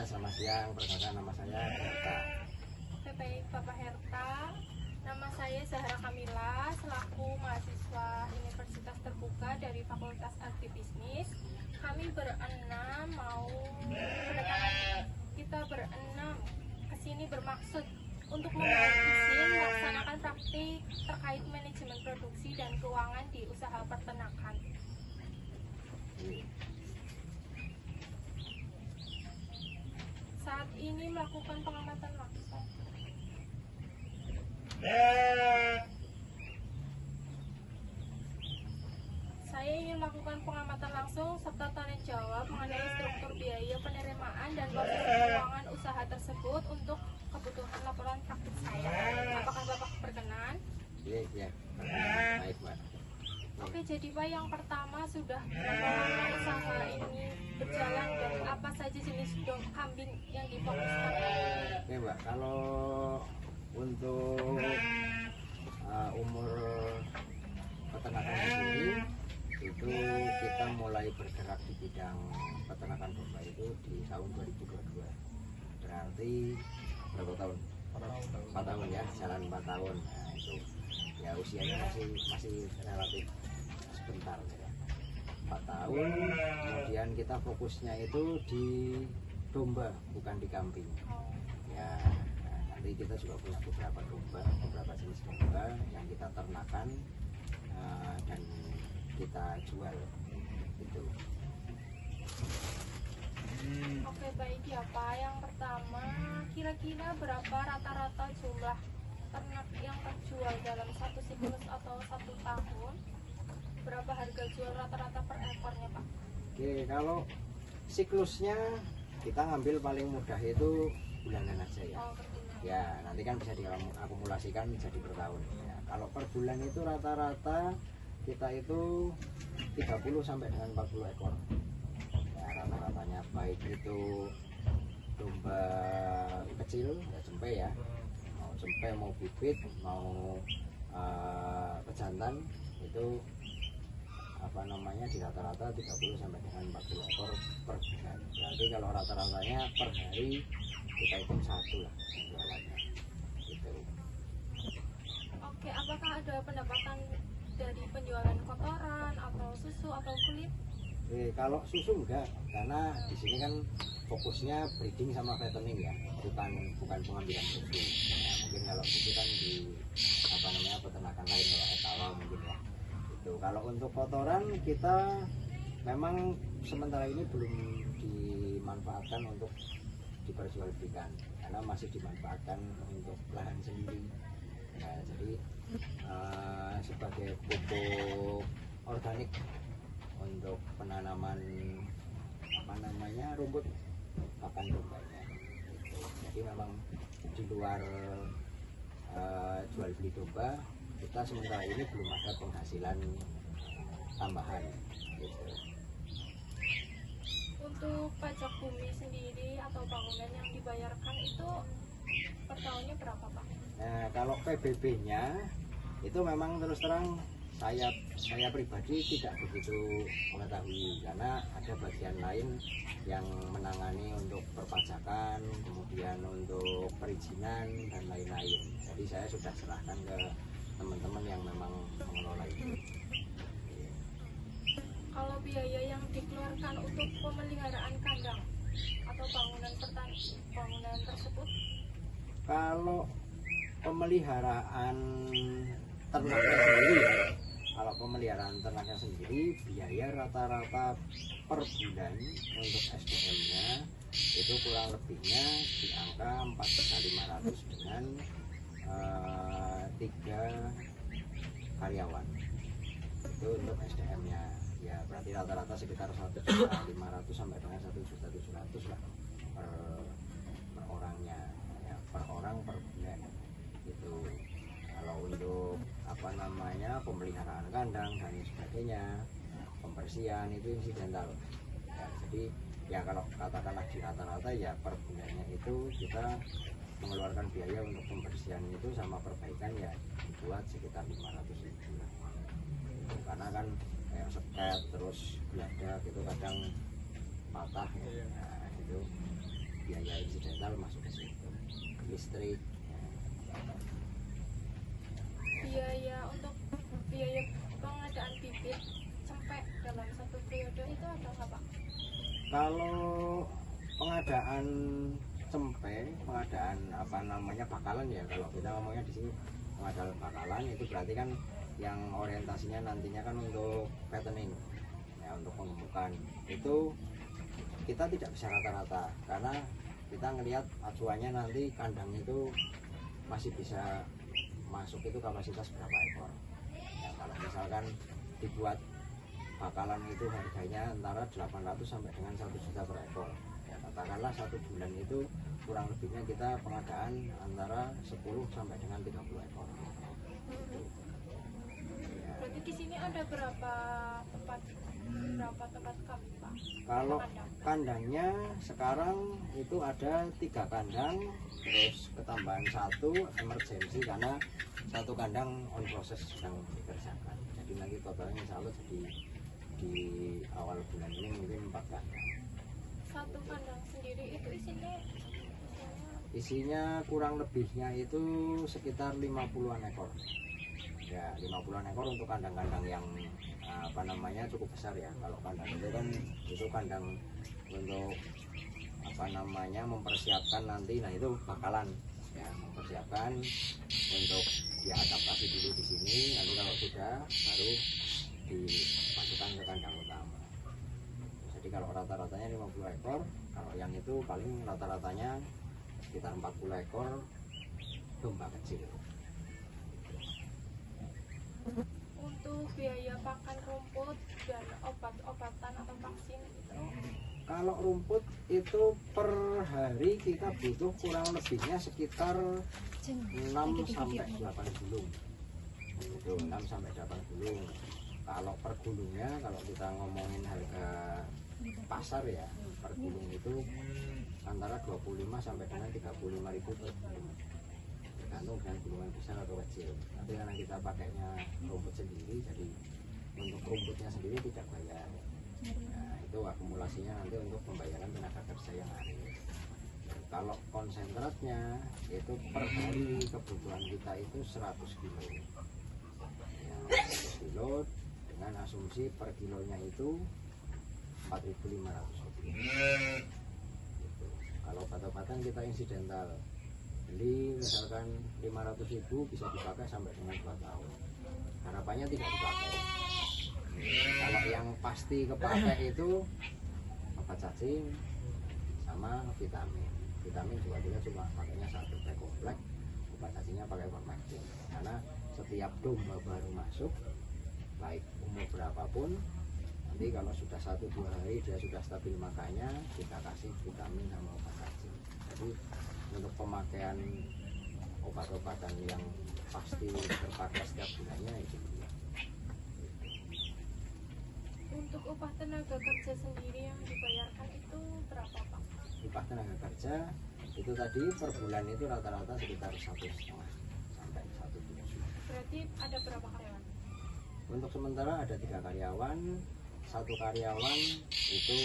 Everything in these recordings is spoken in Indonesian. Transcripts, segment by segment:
selamat siang. Perkenalkan, nama saya Herta. Oke, baik Bapak Herta. Nama saya Zahra Kamila, selaku mahasiswa Universitas Terbuka dari Fakultas Agribisnis. Kami berenam kita berenam kesini bermaksud untuk memohon izin melaksanakan praktik terkait manajemen produksi dan keuangan di usaha peternakan. Saat ini melakukan pengamatan langsung. Saya ingin melakukan pengamatan langsung serta tanya jawab mengenai struktur biaya penerimaan dan proses keuangan usaha tersebut untuk kebutuhan laporan praktik saya. Apakah Bapak berkenan? Iya. Baik, Pak. Oke, jadi Pak, yang pertama sudah berapa lama usaha ini berjalan dan apa saja jenis kambing yang difokuskan? Oke, Mbak. Kalau untuk umur peternakan sendiri itu kita mulai bergerak di bidang peternakan domba itu di tahun 2022. Berarti berapa tahun? 4 tahun ya, jalan 4 tahun. Nah, itu ya usianya masih relatif sebentar ya. 4 tahun, kemudian kita fokusnya itu di domba, bukan di kambing. Ya, nanti kita juga punya beberapa domba, beberapa jenis domba yang kita ternakan dan kita jual itu. Oke, baik ya Pak. Yang pertama, kira-kira berapa rata-rata jumlah ternak yang terjual dalam satu siklus atau 1 tahun? Berapa harga jual rata-rata per ekornya Pak? Oke, kalau siklusnya kita ngambil paling mudah itu bulanan aja ya. Oh, betul. Ya, nanti kan bisa diakumulasikan jadi per tahun. Ya, kalau per bulan itu rata-rata kita itu 30 sampai dengan 40 ekor. Ya, rata-ratanya baik itu domba kecil, ya cempe ya. Mau cempe, mau bibit, mau pejantan itu di rata-rata 30 sampai dengan 40 ekor per bulan. Berarti kalau rata-ratanya per hari kita hitung 1 lah jualannya gitu. Oke, apakah ada pendapatan dari penjualan kotoran atau susu atau kulit? Kalau susu enggak, karena di sini kan fokusnya breeding sama fattening ya, bukan pengambilan susu. Nah, mungkin kalau susu kan di peternakan lain ya, etawa mungkin ya. Itu kalau untuk kotoran kita memang sementara ini belum dimanfaatkan untuk diperjualbelikan karena masih dimanfaatkan untuk lahan sendiri. Nah, jadi sebagai pupuk organik untuk penanaman rumput pakan dombanya gitu. Jadi memang di luar jual beli domba kita sementara ini belum ada penghasilan tambahan gitu. Untuk pajak bumi sendiri atau bangunan yang dibayarkan itu per tahunnya berapa Pak? Nah, kalau PBB-nya itu memang terus terang saya pribadi tidak begitu mengetahui karena ada bagian lain yang menangani untuk perpajakan, kemudian untuk perizinan dan lain-lain. Jadi saya sudah serahkan ke teman-teman yang memang mengelola itu. Kalau biaya yang dikeluarkan untuk pemeliharaan kandang atau bangunan tersebut? Kalau pemeliharaan ternaknya sendiri ya, kalau pemeliharaan ternaknya sendiri biaya rata-rata per bulan untuk SDM-nya itu kurang lebihnya di angka 4.500 dengan 3 karyawan. Itu untuk SDM-nya. Ya berarti rata-rata sekitar 1.500.000 sampai dengan 1.700.000 lah per orangnya ya, per orang per bulan itu. Kalau untuk pemeliharaan kandang dan sebagainya, pembersihan itu insidental ya, jadi ya kalau katakanlah di rata-rata ya per bulannya itu kita mengeluarkan biaya untuk pembersihan itu sama perbaikan ya dibuat sekitar 500.000 lah. Karena kan kayak sekat terus geladak itu kadang patah ya. Nah, itu biaya insidental masuk ke situ, listrik ya. Untuk biaya pengadaan bibit cempek dalam satu periode itu ada nggak Pak? Kalau pengadaan pengadaan apa namanya bakalan ya, kalau kita ngomongnya di sini pengadaan bakalan itu berarti kan yang orientasinya nantinya kan untuk fattening ya, untuk pengemukan itu kita tidak bisa rata-rata karena kita ngelihat acuannya nanti kandang itu masih bisa masuk itu kapasitas berapa ekor ya. Kalau misalkan dibuat bakalan itu harganya antara 800 sampai dengan 1 juta per ekor ya, katakanlah 1 bulan itu kurang lebihnya kita pengadaan antara 10 sampai dengan 30 ekor ya. Berarti di sini ada berapa tempat kambing Pak? Kalau kandangnya sekarang itu ada 3 kandang, terus ketambahan 1 emergency karena 1 kandang on proses sedang dikerjakan. Jadi nanti totalnya insya Allah di awal bulan ini mungkin 4 kandang. 1 kandang sendiri itu Isinya kurang lebihnya itu sekitar 50-an ekor. Ya 50-an ekor untuk kandang-kandang yang apa namanya cukup besar ya. Kalau kandang itu kan itu kandang untuk apa namanya mempersiapkan nanti, nah itu bakalan ya, mempersiapkan untuk diadaptasi dulu di sini, nanti kalau sudah baru dimasukkan ke kandang utama. Jadi kalau rata-ratanya 50 ekor, kalau yang itu paling rata-ratanya sekitar 40 ekor domba kecil. Untuk biaya pakan rumput dan obat-obatan atau vaksin itu? Kalau rumput itu per hari kita butuh kurang lebihnya sekitar 6 sampai 8 gulung. Itu 6 sampai 8 gulung. Kalau per gulungnya, kalau kita ngomongin harga pasar ya, per gulung itu antara 25 sampai dengan 35.000 per gulung. Tergantung dengan gulungan besar atau kecil. Tapi karena kita pakainya rumput sendiri, jadi untuk rumputnya sendiri tidak bayar. Nah, itu akumulasinya nanti untuk pembayaran tenaga kerja yang hari. Kalau konsentratnya itu per hari kebutuhan kita itu 100 kilo ya, 100 kilo dengan asumsi per kilonya itu 4.500 rupiah gitu. Kalau obat-obatan kita insidental, beli misalkan 500.000 bisa dipakai sampai dengan 2 tahun, harapannya tidak dipakai. Kalau yang pasti kepakai itu obat cacing sama vitamin juga kita cuma pakainya 1 pack komplek, obat cacingnya pakai Vermectin karena setiap domba baru masuk baik umur berapapun, nanti kalau sudah 1-2 hari dia sudah stabil makannya, kita kasih vitamin sama obat cacing. Jadi untuk pemakaian obat-obatan yang pasti terpakai setiap bulannya itu. Untuk upah tenaga kerja sendiri yang dibayarkan itu berapa Pak? Upah tenaga kerja itu tadi per bulan itu rata-rata sekitar 1,5 sampai 1 juta. Berarti ada berapa karyawan? Untuk sementara ada 3 karyawan, 1 karyawan itu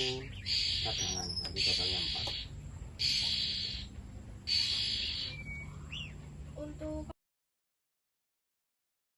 cadangan, jadi totalnya 4. Untuk